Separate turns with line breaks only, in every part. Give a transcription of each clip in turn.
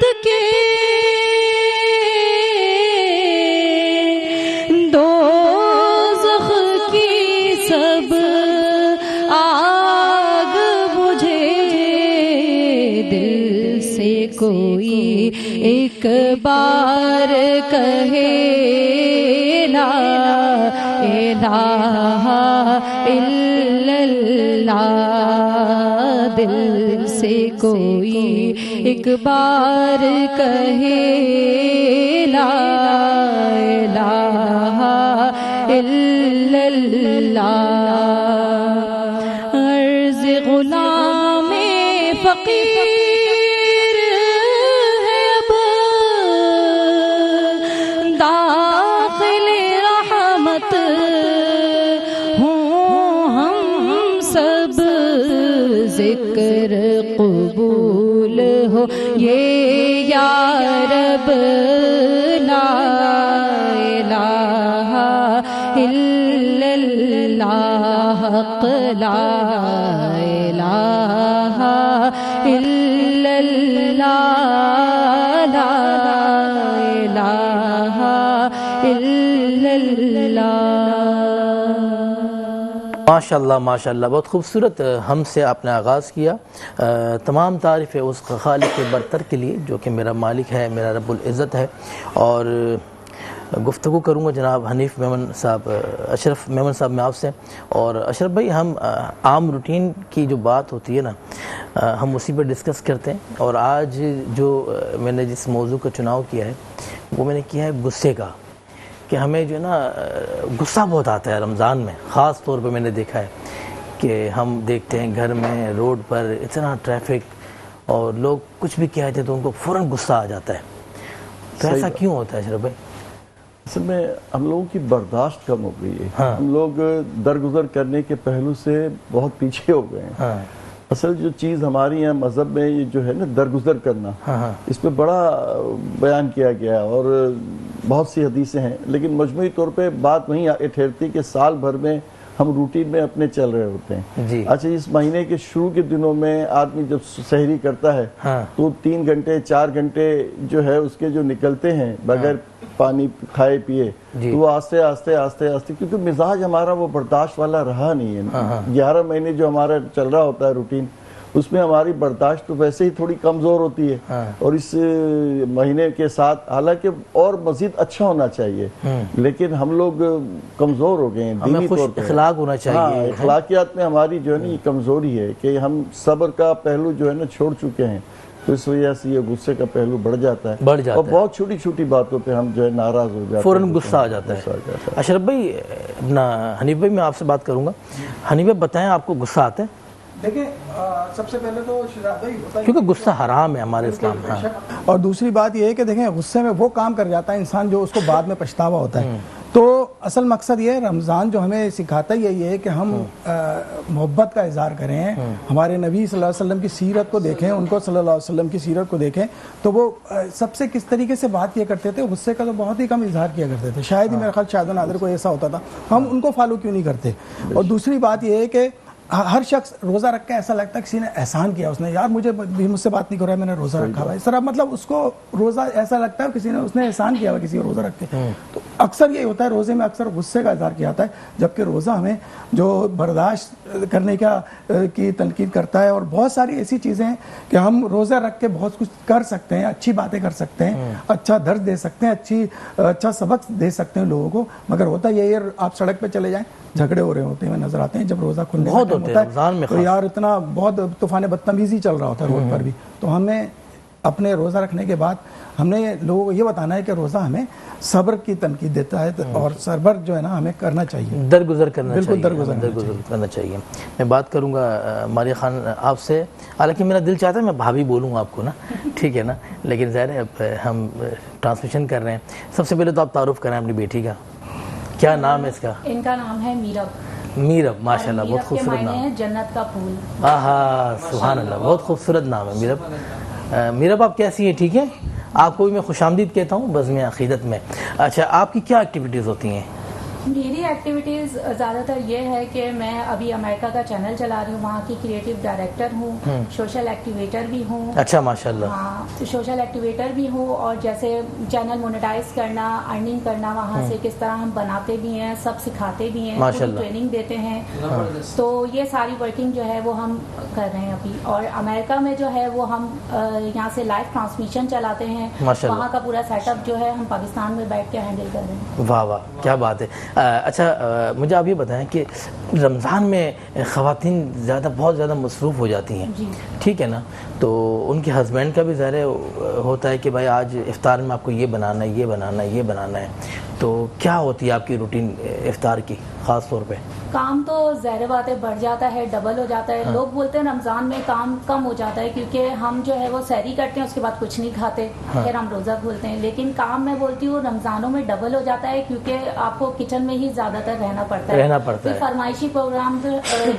جنت کے دوزخ کی سب آگ بجھے، دل سے کوئی ایک بار کہے لا الہ الا اللہ، دل سے کوئی ایک بار کہے لا الہ الا اللہ۔ عرض غلام فقیر ہے اب داخل رحمت، ہوں ہم سب ذکر قبول ہو یہ یا رب، لا الہ الا اللہ، حق لا الہ الا اللہ، لا الہ الا اللہ۔
ماشاءاللہ ماشاءاللہ، بہت خوبصورت ہم سے آپ نے آغاز کیا۔ تمام تعریف ہے اس خالق برتر کے لیے جو کہ میرا مالک ہے، میرا رب العزت ہے۔ اور گفتگو کروں گا جناب حنیف میمن صاحب، اشرف میمن صاحب میں آپ سے۔ اور اشرف بھائی، ہم عام روٹین کی جو بات ہوتی ہے نا، ہم اسی پر ڈسکس کرتے ہیں۔ اور آج جو میں نے جس موضوع کا چناؤ کیا ہے وہ میں نے کیا ہے غصے کا، کہ ہمیں جو ہے نا غصہ بہت آتا ہے رمضان میں، خاص طور پہ میں نے دیکھا ہے کہ ہم دیکھتے ہیں گھر میں روڈ پر اتنا ٹریفک اور لوگ کچھ بھی کہتے ہیں تو ان کو فوراً غصہ آ جاتا ہے۔ تو ایسا کیوں ہوتا ہے اشرف بھائی؟
اصل میں ہم لوگوں کی برداشت کم ہو گئی ہے، ہم لوگ درگزر کرنے کے پہلو سے بہت پیچھے ہو گئے ہیں۔ اصل جو چیز ہماری یہاں مذہب میں یہ جو ہے نا درگزر کرنا، اس پہ بڑا بیان کیا گیا ہے اور بہت سی حدیثیں ہیں، لیکن مجموعی طور پہ بات وہیں ٹھہرتی کہ سال بھر میں ہم روٹین میں اپنے چل رہے ہوتے ہیں۔ اچھا، اس مہینے کے شروع کے دنوں میں آدمی جب سحری کرتا ہے تو 3 گھنٹے 4 گھنٹے جو ہے اس کے جو نکلتے ہیں بغیر پانی کھائے پیے، تو وہ آستے آستے آستے آستے، کیونکہ مزاج ہمارا وہ برداشت والا رہا نہیں ہے۔ 11 مہینے جو ہمارا چل رہا ہوتا ہے روٹین، اس میں ہماری برداشت تو ویسے ہی تھوڑی کمزور ہوتی ہے، اور اس مہینے کے ساتھ حالانکہ اور مزید اچھا ہونا چاہیے، لیکن ہم لوگ کمزور ہو گئے ہیں دینی طور پہ،
اخلاق ہونا چاہیے۔
اخلاقیات میں ہماری جو ہے نا یہ کمزوری ہے کہ ہم صبر کا پہلو جو ہے نا چھوڑ چکے ہیں، تو اس وجہ سے یہ غصے کا پہلو بڑھ جاتا ہے، اور بہت چھوٹی چھوٹی باتوں پہ ہم جو ہے ناراض ہو جاتے ہیں،
فوراً غصہ آ جاتا ہے۔ اشرف بھائی، اپنا حنیف بھائی میں آپ سے بات کروں گا۔ حنیف بھائی بتائیں، آپ کو غصہ آتا ہے؟
دیکھیں، سب سے پہلے تو شہزاد بھائی ہوتا ہے
کیونکہ غصہ حرام ہے ہمارے اسلام میں،
اور دوسری بات یہ ہے کہ دیکھیں غصے میں وہ کام کر جاتا ہے انسان جو اس کو بعد میں پچھتاوا ہوتا ہے۔ تو اصل مقصد یہ ہے، رمضان جو ہمیں سکھاتا ہے یہ ہے کہ ہم محبت کا اظہار کریں، ہمارے نبی صلی اللہ علیہ وسلم کی سیرت کو دیکھیں، ان کو صلی اللہ علیہ وسلم کی سیرت کو دیکھیں، تو وہ سب سے کس طریقے سے بات کیا کرتے تھے، غصے کا تو بہت ہی کم اظہار کیا کرتے تھے، شاید ہی میرا خیال شاہد نادر کو ایسا ہوتا تھا، ہم ان کو فالو کیوں نہیں کرتے۔ اور دوسری بات یہ ہے کہ ہر شخص روزہ رکھ کے ایسا لگتا ہے کسی نے احسان کیا، اس نے یار مجھ سے بات نہیں کر رہا ہے، میں نے روزہ رکھا ہوا ہے، اس طرح مطلب اس کو روزہ ایسا لگتا ہے کسی نے اس نے احسان کیا ہوا کسی کو روزہ رکھ کے۔ تو اکثر یہ ہوتا ہے روزے میں اکثر غصے کا اظہار کیا جاتا ہے، جبکہ روزہ ہمیں جو برداشت کرنے کی تنقید کرتا ہے، اور بہت ساری ایسی چیزیں ہیں کہ ہم روزہ رکھ کے بہت کچھ کر سکتے ہیں، اچھی باتیں کر سکتے ہیں، اچھا درس دے سکتے ہیں، اچھا سبق دے سکتے ہیں لوگوں کو، مگر ہوتا یہ ہے آپ سڑک پہ چلے جائیں جھگڑے ہو رہے ہوتے ہیں نظر آتے ہیں جب روزہ کھلنے کا ٹائم ہوتا ہے، تو یار اتنا بہت طوفان بدتمیزی چل رہا ہوتا ہے روڈ پر بھی۔ تو ہمیں اپنے روزہ رکھنے کے بعد ہم نے لوگوں کو یہ بتانا ہے کہ روزہ ہمیں صبر کی تنقید دیتا ہے، اور صبر جو ہے نا ہمیں کرنا چاہیے،
درگزر کرنا چاہیے،
بالکل درگزر
کرنا چاہیے۔ میں بات کروں گا ماریہ خان آپ سے، حالانکہ میرا دل چاہتا ہے میں بھابھی بولوں آپ کو نا، ٹھیک ہے نا، لیکن ظاہر ہے اب ہم ٹرانسمیشن کر رہے ہیں۔ سب سے پہلے تو آپ تعارف کریں اپنی بیٹی کا، کیا نام ہے اس کا؟
ان کا نام ہے میرب۔
میرب، ماشاءاللہ بہت خوبصورت نام ہے،
جنت کا پھول۔
آہا سبحان اللہ، بہت خوبصورت نام ہے میرب۔ میرب آپ کیسی ہیں؟ ٹھیک ہے؟ آپ کو بھی میں خوش آمدید کہتا ہوں بزم عقیدت میں۔ اچھا، آپ کی کیا ایکٹیویٹیز ہوتی ہیں؟
میری ایکٹیویٹیز زیادہ تر یہ ہے کہ میں ابھی امریکہ کا چینل چلا رہی ہوں, وہاں کی کریٹو ڈائریکٹر ہوں, سوشل ایکٹیویٹر بھی ہوں.
اچھا ماشاء اللہ.
ہاں سوشل ایکٹیویٹر بھی ہوں, اور جیسے چینل مونیٹائز کرنا, ارننگ کرنا وہاں سے کس طرح ہم بناتے بھی ہیں, سب سکھاتے بھی ہیں, ٹریننگ دیتے ہیں. تو یہ ساری ورکنگ جو ہے وہ ہم کر رہے ہیں ابھی. اور امریکہ میں جو ہے وہ ہم یہاں سے لائیو ٹرانسمیشن چلاتے ہیں, وہاں کا پورا سیٹ اپ جو ہے ہم پاکستان میں بیٹھ کے ہینڈل کر رہے ہیں.
واہ واہ کیا بات ہے. اچھا مجھے آپ یہ بتائیں کہ رمضان میں خواتین بہت زیادہ مصروف ہو جاتی ہیں, ٹھیک ہے نا, تو ان کے ہسبینڈ کا بھی ظاہر ہوتا ہے کہ بھائی آج افطار میں آپ کو یہ بنانا ہے, یہ بنانا ہے, یہ بنانا ہے. تو کیا ہوتی ہے آپ کی روٹین افطار کی خاص طور پہ؟
کام تو ظاہر بات ہے بڑھ جاتا ہے, ڈبل ہو جاتا ہے. لوگ بولتے ہیں رمضان میں کام کم ہو جاتا ہے کیونکہ ہم جو ہے وہ سحری کرتے ہیں, اس کے بعد کچھ نہیں کھاتے, پھر ہم روزہ کھولتے ہیں. لیکن کام میں بولتی ہوں رمضانوں میں ڈبل ہو جاتا ہے کیونکہ آپ کو کچن میں ہی زیادہ تر رہنا پڑتا ہے. فرمائشی پروگرام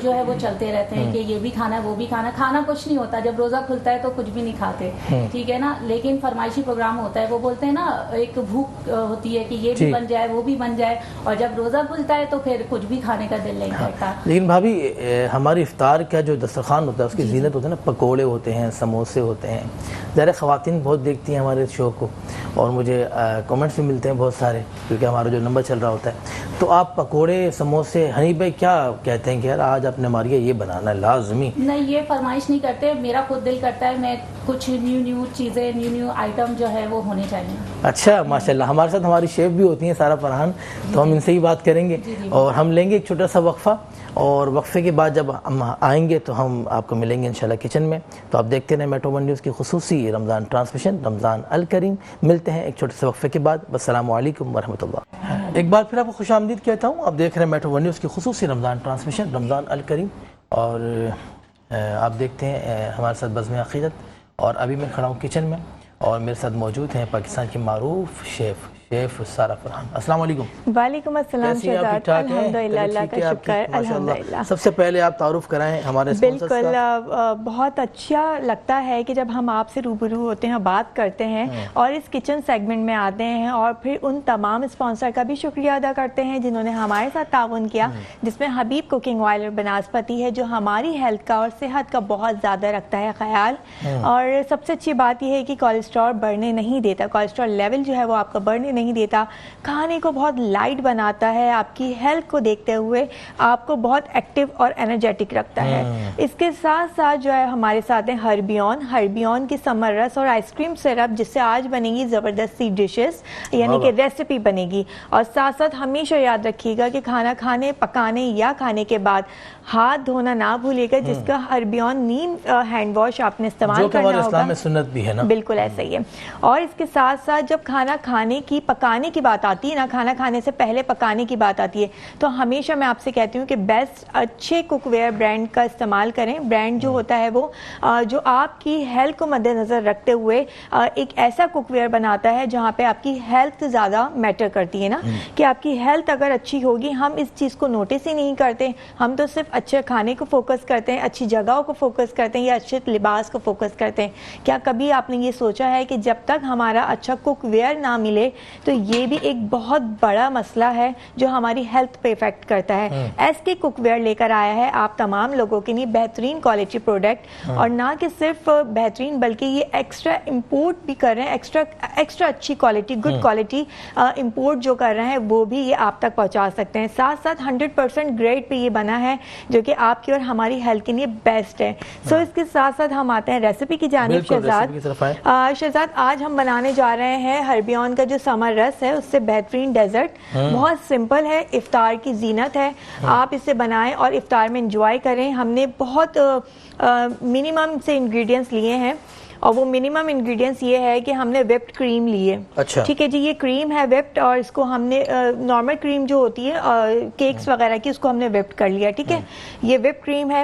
جو ہے وہ چلتے رہتے ہیں کہ یہ بھی کھانا ہے, وہ بھی کھانا ہے. کھانا کچھ نہیں ہوتا, جب روزہ کھلتا ہے تو کچھ بھی نہیں کھاتے, ٹھیک ہے نا. لیکن فرمائشی پروگرام ہوتا ہے, وہ بولتے ہیں نا ایک بھوک ہوتی ہے کہ یہ بھی بن جائے, وہ بھی بن جائے, اور جب روزہ کھلتا ہے تو پھر کچھ بھی کھانے کا دل نہیں کرتا.
لیکن بھابھی ہماری افطار کا جو دسترخوان ہوتا ہے اس کی زینت ہوتی ہے نا, پکوڑے ہوتے ہیں, سموسے ہوتے ہیں. ظاہر خواتین بہت دیکھتی ہیں ہمارے شو کو, اور مجھے کمنٹس بھی ملتے ہیں بہت سارے کیونکہ ہمارا جو نمبر چل رہا ہوتا ہے. تو آپ پکوڑے, سموسے, ہنی بھائی کیا کہتے ہیں کہ یار آج آپ نے ہمارے یہ بنانا ہے لازمی؟
نہیں, یہ فرمائش نہیں کرتے, میرا خود دل کرتا ہے میں کچھ نیو چیزیں, نیو آئٹم جو ہے وہ ہونے چاہیے.
اچھا ماشاء اللہ. ہمارے ساتھ ہماری شیف بھی ہوتی ہیں سارا فرحان, تو ہم ان سے ہی بات کریں گے. اور ہم لیں گے ایک چھوٹا سا وقفہ, اور وقفے کے بعد جب ہم آئیں گے تو ہم آپ کو ملیں گے انشاءاللہ کچن میں. تو آپ دیکھتے رہیں میٹرو ون نیوز کی خصوصی رمضان ٹرانسمیشن رمضان الکریم. ملتے ہیں ایک چھوٹے سے وقفے کے بعد. السلام علیکم ورحمۃ اللہ. ایک بار پھر آپ کو خوش آمدید کہتا ہوں. آپ دیکھ رہے ہیں میٹرو ون نیوز کی خصوصی رمضان ٹرانسمیشن رمضان الکریم, اور آپ دیکھتے ہیں ہمارے ساتھ بزم عقیدت. اور ابھی میں کھڑا ہوں کچن میں, اور میرے ساتھ موجود ہیں پاکستان کی معروف شیف سارہ فرحان. السلام علیکم.
وعلیکم السلام شہزاد. الحمدللہ, اللہ کا شکر, الحمدللہ.
سب سے پہلے آپ تعارف کرائیں ہمارے اسپانسرز کا.
بالکل, بہت اچھا لگتا ہے کہ جب ہم آپ سے روبرو ہوتے ہیں, بات کرتے ہیں, اور اس کچن سیگمنٹ میں آتے ہیں, اور پھر ان تمام اسپانسر کا بھی شکریہ ادا کرتے ہیں جنہوں نے ہمارے ساتھ تعاون کیا, جس میں حبیب کوکنگ آئل اور بناسپتی ہے جو ہماری ہیلتھ کا اور صحت کا بہت زیادہ رکھتا ہے خیال. اور سب سے اچھی بات یہ ہے کہ کولیسٹرول بڑھنے نہیں دیتا, کولیسٹرول لیول جو ہے وہ آپ کا بڑھنے نہیں دیتا, کھانے کو بہت لائٹ بناتا ہے, آپ کی ہیلتھ کو دیکھتے ہوئے آپ کو بہت ایکٹیو اور انرجیٹک رکھتا ہے. اس کے ساتھ ساتھ جو ہے ہمارے ساتھ ہیں ہربیون کی سمر رس اور آئس کریم سرپ, جس سے آج بنے گی زبردستی ڈشز, یعنی کہ ریسیپی بنے گی. اور ساتھ ساتھ ہمیشہ یاد رکھیے گا کہ کھانا کھانے, پکانے یا کھانے کے بعد ہاتھ دھونا نہ بھولے گا, جس کا ہربیون نیم ہینڈ واش آپ نے استعمال کرنا ہوگا, جو کہ
اسلام میں سنت بھی ہے نا.
بالکل ایسا ہی ہے. اور اس کے ساتھ ساتھ جب کھانا کھانے کی, پکانے کی بات آتی ہے نا, کھانا کھانے سے پہلے پکانے کی بات آتی ہے, تو ہمیشہ میں آپ سے کہتی ہوں کہ بیسٹ اچھے کوک ویئر برانڈ کا استعمال کریں. برانڈ جو ہوتا ہے وہ جو آپ کی ہیلتھ کو مد نظر رکھتے ہوئے ایک ایسا کوک ویئر بناتا ہے جہاں پہ آپ کی ہیلتھ زیادہ میٹر کرتی ہے نا, کہ آپ کی ہیلتھ اگر اچھی ہوگی, ہم اس چیز کو نوٹس ہی نہیں کرتے, ہم تو صرف اچھے کھانے کو فوکس کرتے ہیں, اچھی جگہوں کو فوکس کرتے ہیں, یا اچھے لباس کو فوکس کرتے ہیں. کیا کبھی آپ نے یہ سوچا ہے کہ جب تک ہمارا اچھا کوک ویئر نہ ملے تو یہ بھی ایک بہت بڑا مسئلہ ہے جو ہماری ہیلتھ پہ افیکٹ کرتا ہے. ایس کے کوک ویئر لے کر آیا ہے آپ تمام لوگوں کے لیے بہترین کوالٹی پروڈکٹ, اور نہ کہ صرف بہترین بلکہ یہ ایکسٹرا امپورٹ بھی کر رہے ہیں, ایکسٹرا اچھی کوالٹی, گڈ کوالٹی امپورٹ جو کر رہے ہیں وہ بھی یہ آپ تک پہنچا سکتے ہیں. ساتھ ساتھ 100% گریڈ پہ یہ بنا ہے جو کہ آپ کی اور ہماری ہیلتھ کے لیے بیسٹ ہے. سو اس کے ساتھ ساتھ ہم آتے ہیں ریسیپی کی جانب. شہزاد آج ہم بنانے جا رہے ہیں ہربیون کا جو سمر رس ہے, اس سے بہترین ڈیزرٹ. بہت سمپل ہے, افطار کی زینت ہے, آپ اسے بنائیں اور افطار میں انجوائے کریں. ہم نے بہت منیمم سے انگریڈینٹس لیے ہیں, اور وہ منیمم انگریڈینٹس یہ ہے کہ ہم نے وپڈ کریم لی ہے. ٹھیک ہے جی, یہ کریم ہے وپڈ, اور اس کو ہم نے نارمل کریم جو ہوتی ہے کیکس وغیرہ کی, اس کو ہم نے وپڈ کر لیا. ٹھیک ہے, یہ وپڈ کریم ہے.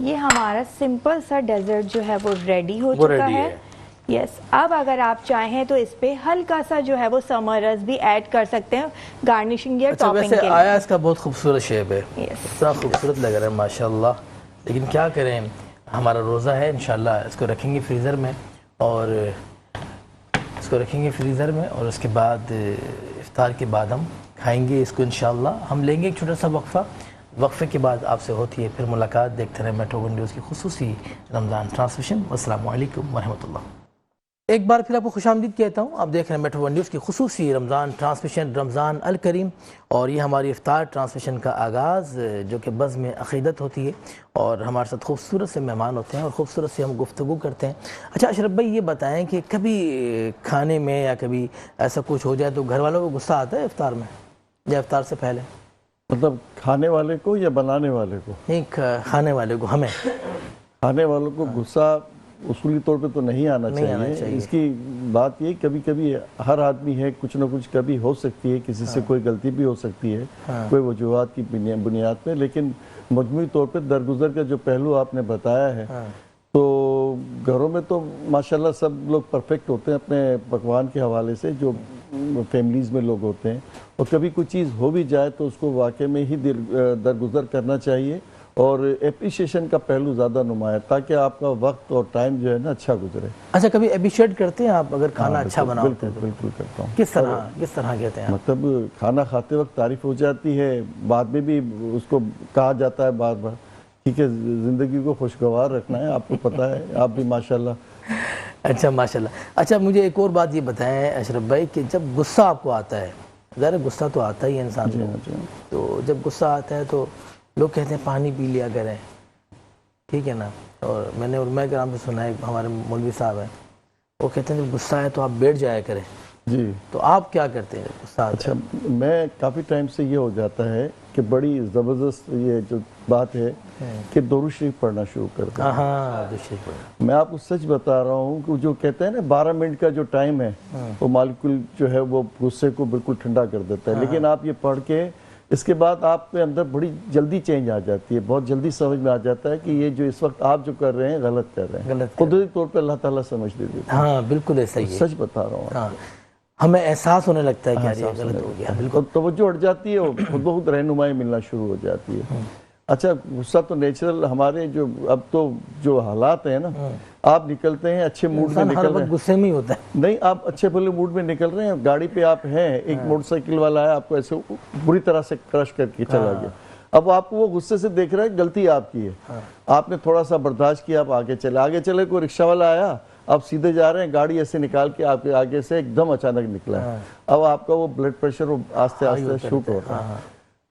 یہ ہمارا سمپل سا ڈیزرٹ جو ہے وہ ریڈی ہو
وہ
چکا
ready
ہے. یس اب اگر آپ چاہیں تو اس پہ ہلکا سا جو ہے وہ سمرز بھی ایڈ کر سکتے ہیں گارنشنگ یا
اچھا
ٹاپنگ
ویسے
کے
آیا
لیے.
اس کا بہت خوبصورت شیپ ہے,
Yes.
اتنا خوبصورت لگ رہا ہے ماشاءاللہ. لیکن کیا کریں, ہمارا روزہ ہے انشاءاللہ, اس کو رکھیں گے فریزر میں اور اس کے بعد افطار کے بعد ہم کھائیں گے اس کو انشاءاللہ. ہم لیں گے ایک چھوٹا سا وقفے کے بعد آپ سے ہوتی ہے پھر ملاقات. دیکھتے رہیں میٹرو ون نیوز کی خصوصی رمضان ٹرانسمیشن. السلام علیکم ورحمۃ اللہ. ایک بار پھر آپ کو خوش آمدید کہتا ہوں. آپ دیکھ رہے ہیں میٹرو ون نیوز کی خصوصی رمضان ٹرانسمیشن رمضان الکریم, اور یہ ہماری افطار ٹرانسمیشن کا آغاز جو کہ بزم عقیدت ہوتی ہے اور ہمارے ساتھ خوبصورت سے مہمان ہوتے ہیں اور خوبصورت سے ہم گفتگو کرتے ہیں. اچھا اشرف بھائی یہ بتائیں کہ کبھی کھانے میں یا کبھی ایسا کچھ ہو جائے تو گھر والوں کو غصہ آتا ہے افطار میں یا افطار سے پہلے؟
مطلب کھانے والے کو یا بنانے والے کو؟
نہیں, کھانے والے کو. ہمیں
کھانے والوں کو غصہ اصولی طور پہ تو نہیں آنا چاہیے. اس کی بات یہ کبھی کبھی ہر آدمی ہے, کچھ نہ کچھ کبھی ہو سکتی ہے, کسی سے کوئی غلطی بھی ہو سکتی ہے کوئی وجوہات کی بنیاد پہ. لیکن مجموعی طور پہ درگزر کا جو پہلو آپ نے بتایا ہے تو گھروں میں تو ماشاءاللہ سب لوگ پرفیکٹ ہوتے ہیں اپنے پکوان کے حوالے سے, جو فیملیز میں لوگ ہوتے ہیں. اور کبھی کوئی چیز ہو بھی جائے تو اس کو واقع میں ہی درگزر کرنا چاہیے اور اپریشیشن کا پہلو زیادہ نمایاں تاکہ آپ کا وقت اور ٹائم جو ہے نا اچھا گزرے.
اچھا کبھی اپریشیٹ کرتے ہیں آپ اگر کھانا اچھا بناؤ؟
بالکل کرتا ہوں.
کس طرح کہتے ہیں؟
مطلب کھانا کھاتے وقت تعریف ہو جاتی ہے, بعد میں بھی اس کو کہا جاتا ہے بار بار. ٹھیک ہے, زندگی کو خوشگوار رکھنا ہے, آپ کو پتہ ہے, آپ بھی ماشاءاللہ.
اچھا ماشاءاللہ. اچھا مجھے ایک اور بات یہ بتائیں اشرف بھائی کہ جب غصہ آپ کو آتا ہے, ظاہر غصہ تو آتا ہی ہے انسان کو, تو جب غصہ آتا ہے تو لوگ کہتے ہیں پانی پی لیا کریں, ٹھیک ہے نا. اور میں نے علماء کرام سے سنا ہے, ہمارے مولوی صاحب ہیں, وہ کہتے ہیں جب غصہ آئے تو آپ بیٹھ جایا کریں.
جی
تو آپ کیا کرتے ہیں جب غصہ آتا ہے؟
اچھا میں کافی ٹائم سے یہ ہو جاتا ہے کہ بڑی زبردست یہ جو بات ہے کہ درود شریف پڑھنا شروع کر دیں.
ہاں درود شریف پڑھنا.
میں آپ کو سچ بتا رہا ہوں کہ جو کہتے ہیں نا 12 منٹ کا جو ٹائم ہے وہ مالکل جو ہے وہ غصے کو بالکل ٹھنڈا کر دیتا ہے. لیکن آپ یہ پڑھ کے اس کے بعد آپ کے اندر بڑی جلدی چینج آ جاتی ہے, بہت جلدی سمجھ میں آ جاتا ہے کہ یہ جو اس وقت آپ جو کر رہے ہیں غلط کر رہے ہیں. قدرتی طور پہ اللہ تعالیٰ سمجھ دیتے ہیں.
ہاں بالکل ایسا ہی ہے,
سچ بتا رہا ہوں.
ہاں ہمیں احساس ہونے لگتا ہے کہ یہ غلط ہو گیا.
بالکل توجہ ہٹ جاتی ہے, خود بخود رہنمائی ملنا شروع ہو جاتی ہے. اچھا غصہ تو نیچرل ہمارے جو اب تو جو حالات ہیں نا, آپ نکلتے ہیں اچھے موڈ میں نکل رہے ہیں,
غصے میں ہی ہوتا ہے.
نہیں آپ اچھے بھلے موڈ میں نکل رہے ہیں, گاڑی پہ آپ ہیں, ایک موٹر سائیکل والا ہے آپ کو ایسے بری طرح سے کرش کر کے چلا گیا. اب آپ کو وہ غصے سے دیکھ رہا ہے, غلطی آپ کی ہے, آپ نے تھوڑا سا برداشت کیا, آپ آگے چلے کوئی رکشہ والا آیا, آپ سیدھے جا رہے ہیں, گاڑی ایسے نکال کے آپ کے آگے سے ایک دم اچانک نکلا ہے. اب آپ کا وہ بلڈ پریشر آہستہ آہستہ شوٹ ہو رہا ہے.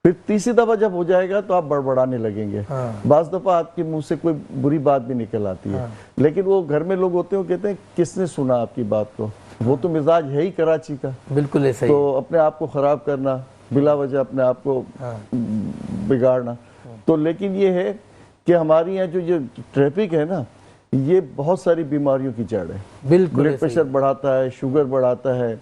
پھر تیسری دفعہ جب ہو جائے گا تو آپ بڑبڑانے لگیں گے. بعض دفعہ آپ کے منہ سے کوئی بری بات بھی نکل آتی ہے, لیکن وہ گھر میں لوگ ہوتے ہیں وہ کہتے ہیں کس نے سنا آپ کی بات کو, وہ تو مزاج ہے ہی کراچی کا.
بالکل ایسا ہی.
تو اپنے آپ کو خراب کرنا, بلا وجہ اپنے آپ کو بگاڑنا. تو لیکن یہ ہے کہ ہماری یہاں جو یہ ٹریفک ہے نا, یہ بہت ساری بیماریوں کی جڑ ہے.
بالکل
بلڈ پریشر بڑھاتا ہے, شوگر بڑھاتا ہے.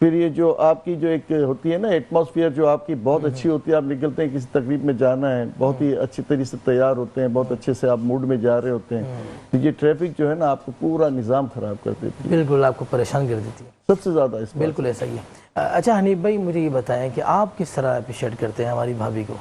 پھر یہ جو آپ کی جو ایک ہوتی ہے نا ایٹماسفیئر جو آپ کی بہت اچھی ہوتی ہے, آپ نکلتے ہیں کسی تقریب میں جانا ہے, بہت ہی اچھی طریقے سے تیار ہوتے ہیں, بہت اچھے سے آپ موڈ میں جا رہے ہوتے ہیں, تو یہ ٹریفک جو ہے نا آپ کو پورا نظام خراب کر دیتی ہے.
بالکل آپ کو پریشان کر دیتی ہے
سب سے زیادہ اس
بالکل ایسا ہی ہے. اچھا حنیف بھائی مجھے یہ بتائیں کہ آپ کس طرح اپریشیٹ کرتے ہیں ہماری بھابھی کو؟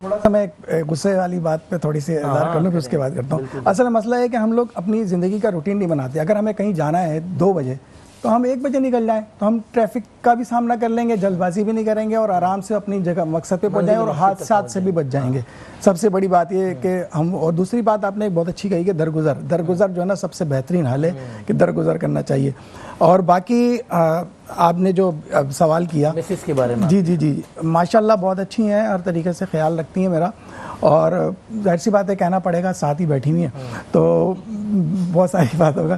تھوڑا سا میں غصے والی بات پہ تھوڑی سی اظہار کر لوں پھر اس کے بعد کرتا ہوں. اصل مسئلہ ہے کہ ہم لوگ اپنی زندگی کا روٹین نہیں بناتے. اگر ہمیں کہیں جانا ہے 2 بجے تو ہم 1 بجے نکل جائیں تو ہم ٹریفک کا بھی سامنا کر لیں گے, جلد بازی بھی نہیں کریں گے اور آرام سے اپنی جگہ مقصد پہ پہنچ جائیں اور حادثات سے بھی بچ جائیں گے. سب سے بڑی بات یہ ہے کہ ہم, اور دوسری بات آپ نے بہت اچھی کہی کہ درگزر جو ہے نا سب سے بہترین حال ہے کہ درگزر کرنا چاہیے. اور باقی آپ نے جو سوال کیا
مسز کے بارے میں,
جی ماشاءاللہ بہت اچھی ہیں, ہر طریقے سے خیال رکھتی ہیں میرا, اور ظاہر سی بات ہے کہنا پڑے گا, ساتھ ہی بیٹھی ہوئی ہیں تو بہت ساری بات ہوگا.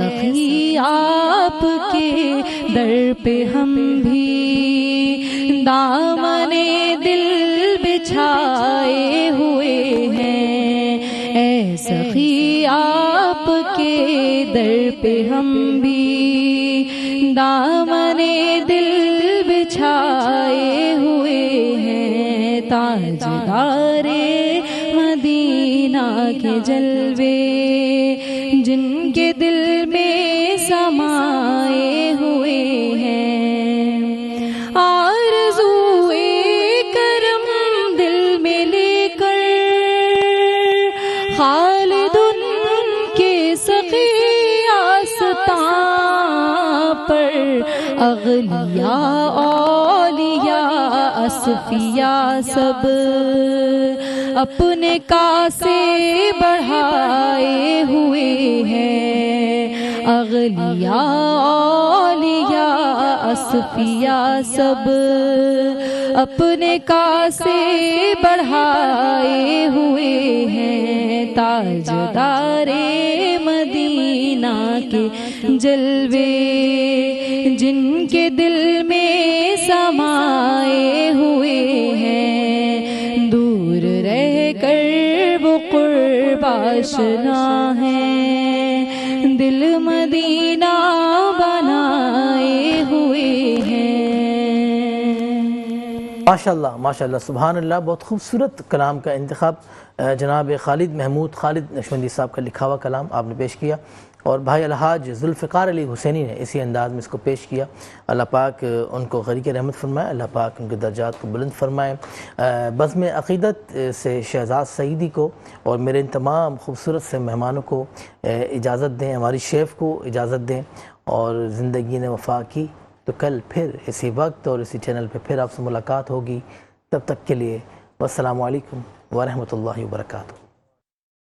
سخی آپ کے در پہ ہم بھی دامن دل بچھائے ہوئے ہیں، اے سخی آپ کے در پہ ہم بھی دامن دل بچھائے ہوئے ہیں، تاجدار مدینہ کے جلوے جن کے دل میں سمائے ہوئے ہیں، آرزوئے کرم دل میں لے کر خالد ان کے سخی آستاں پر اغلیاء اولیاء اصفیاء سب اپنے کاسے بڑھائے ہوئے ہیں، اغلیاء اولیاء اصفیاء سب اپنے کاسے بڑھائے ہوئے ہیں، تاجدار مدینہ کے جلوے جن کے دل میں سمائے ہوئے ہیں، دور رہ کر وہ قرب آشنا ہے، دل مدینہ بنائے ہوئے ہیں۔
ماشاءاللہ ماشاءاللہ سبحان اللہ، بہت خوبصورت کلام کا انتخاب جناب خالد محمود خالد نقشبندی صاحب کا لکھا ہوا کلام آپ نے پیش کیا، اور بھائی الحاج ذوالفقار علی حسینی نے اسی انداز میں اس کو پیش کیا۔ اللہ پاک ان کو غریق رحمت فرمائے، اللہ پاک ان کے درجات کو بلند فرمائے۔ بزم عقیدت سے شہزاد سعیدی کو اور میرے ان تمام خوبصورت سے مہمانوں کو اجازت دیں، ہماری شیف کو اجازت دیں، اور زندگی نے وفا کی تو کل پھر اسی وقت اور اسی چینل پہ پھر آپ سے ملاقات ہوگی، تب تک کے لیے والسلام علیکم ورحمۃ اللہ وبرکاتہ۔